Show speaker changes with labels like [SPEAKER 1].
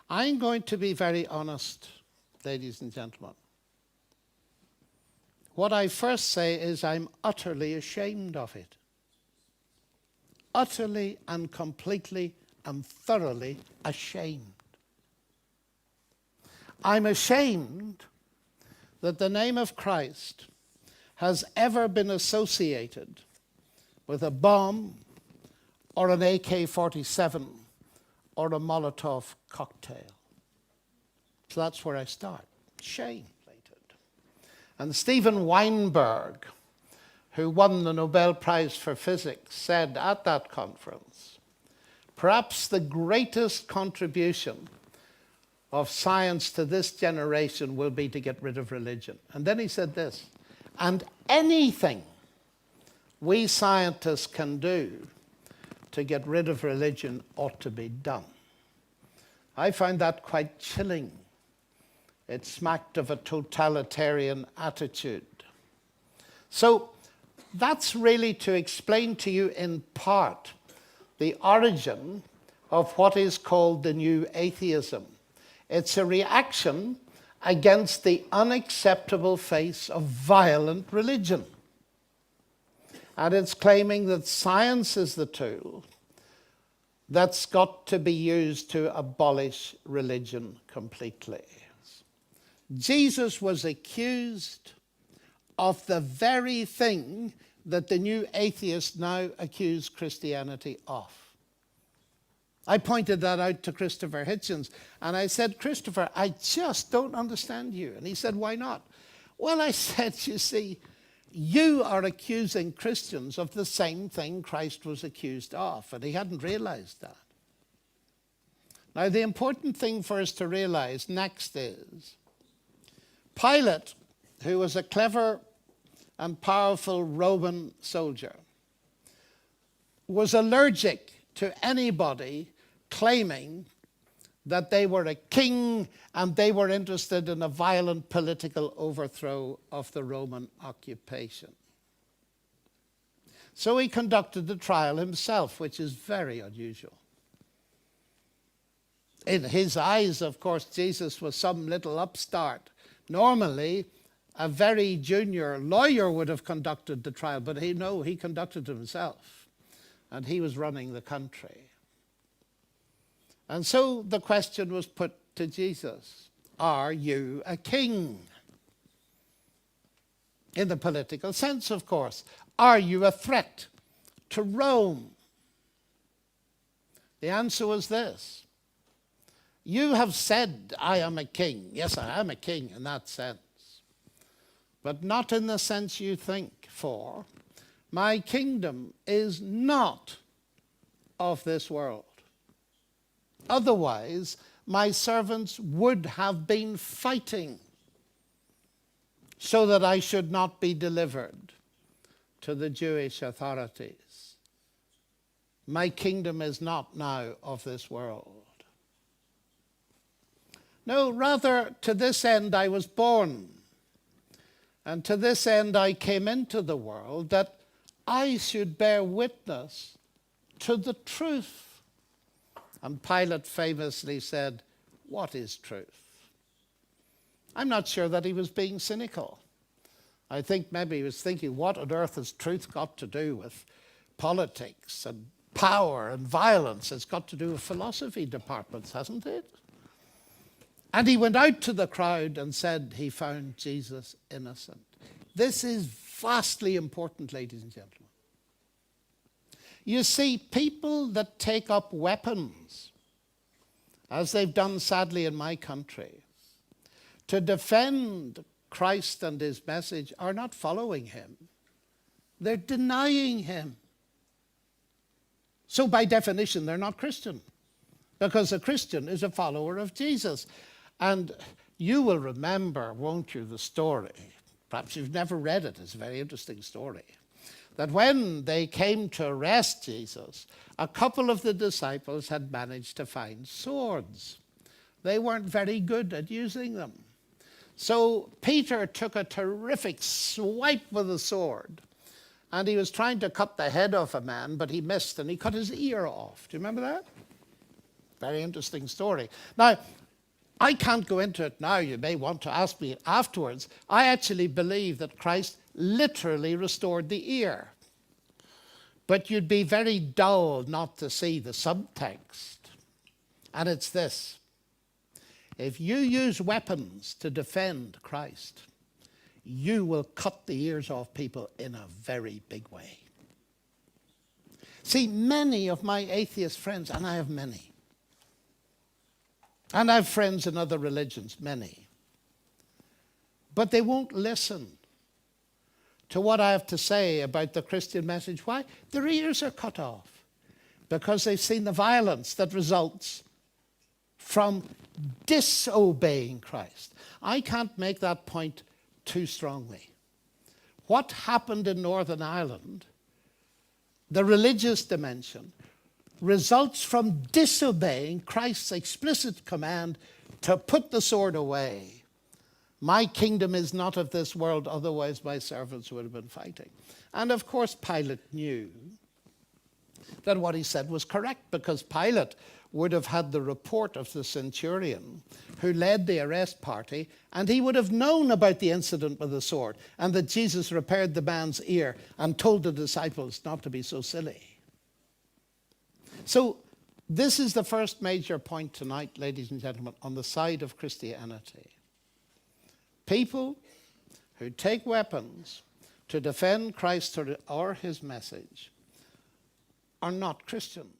[SPEAKER 1] I'm going to be very honest, ladies and gentlemen. What I first say is I'm utterly ashamed of it. Utterly and completely and thoroughly ashamed. I'm ashamed that the name of Christ has ever been associated with a bomb or an AK-47 or a Molotov cocktail. So that's where I start. Shame. And Steven Weinberg, who won the Nobel Prize for Physics, said at that conference, perhaps the greatest contribution of science to this generation will be to get rid of religion. And then he said this, and anything we scientists can do to get rid of religion ought to be done. I find that quite chilling. It smacked of a totalitarian attitude. So that's really to explain to you in part the origin of what is called the new atheism. It's a reaction against the unacceptable face of violent religion. And it's claiming that science is the tool that's got to be used to abolish religion completely. Jesus was accused of the very thing that the new atheists now accuse Christianity of. I pointed that out to Christopher Hitchens, and I said, Christopher, I just don't understand you. And he said, why not? Well, I said, you see, you are accusing Christians of the same thing Christ was accused of, and he hadn't realized that. Now, the important thing for us to realize next is Pilate, who was a clever and powerful Roman soldier, was allergic to anybody claiming that they were a king and they were interested in a violent political overthrow of the Roman occupation. So he conducted the trial himself, which is very unusual. In his eyes, of course, Jesus was some little upstart. Normally, a very junior lawyer would have conducted the trial, but he conducted it himself, and he was running the country. And so the question was put to Jesus, are you a king? In the political sense, of course. Are you a threat to Rome? The answer was this. You have said, I am a king. Yes, I am a king in that sense. But not in the sense you think, for my kingdom is not of this world. Otherwise, my servants would have been fighting so that I should not be delivered to the Jewish authorities. My kingdom is not now of this world. No, rather, to this end I was born, and to this end I came into the world, that I should bear witness to the truth. And Pilate famously said, what is truth? I'm not sure that he was being cynical. I think maybe he was thinking, what on earth has truth got to do with politics and power and violence? It's got to do with philosophy departments, hasn't it? And he went out to the crowd and said he found Jesus innocent. This is vastly important, ladies and gentlemen. You see, people that take up weapons, as they've done sadly in my country, to defend Christ and his message are not following him. They're denying him. So by definition, they're not Christian, because a Christian is a follower of Jesus. And you will remember, won't you, the story. Perhaps you've never read it. It's a very interesting story. That when they came to arrest Jesus, a couple of the disciples had managed to find swords. They weren't very good at using them. So Peter took a terrific swipe with a sword, and he was trying to cut the head off a man, but he missed, and he cut his ear off. Do you remember that? Very interesting story. Now, I can't go into it now. You may want to ask me afterwards. I actually believe that Christ literally restored the ear. But you'd be very dull not to see the subtext. And it's this. If you use weapons to defend Christ, you will cut the ears off people in a very big way. See, many of my atheist friends, and I have many, and I have friends in other religions, many, but they won't listen to what I have to say about the Christian message. Why? Their ears are cut off because they've seen the violence that results from disobeying Christ. I can't make that point too strongly. What happened in Northern Ireland, the religious dimension, results from disobeying Christ's explicit command to put the sword away. My kingdom is not of this world, otherwise my servants would have been fighting. And of course, Pilate knew that what he said was correct, because Pilate would have had the report of the centurion who led the arrest party, and he would have known about the incident with the sword, and that Jesus repaired the man's ear and told the disciples not to be so silly. So this is the first major point tonight, ladies and gentlemen, on the side of Christianity. People who take weapons to defend Christ or his message are not Christians.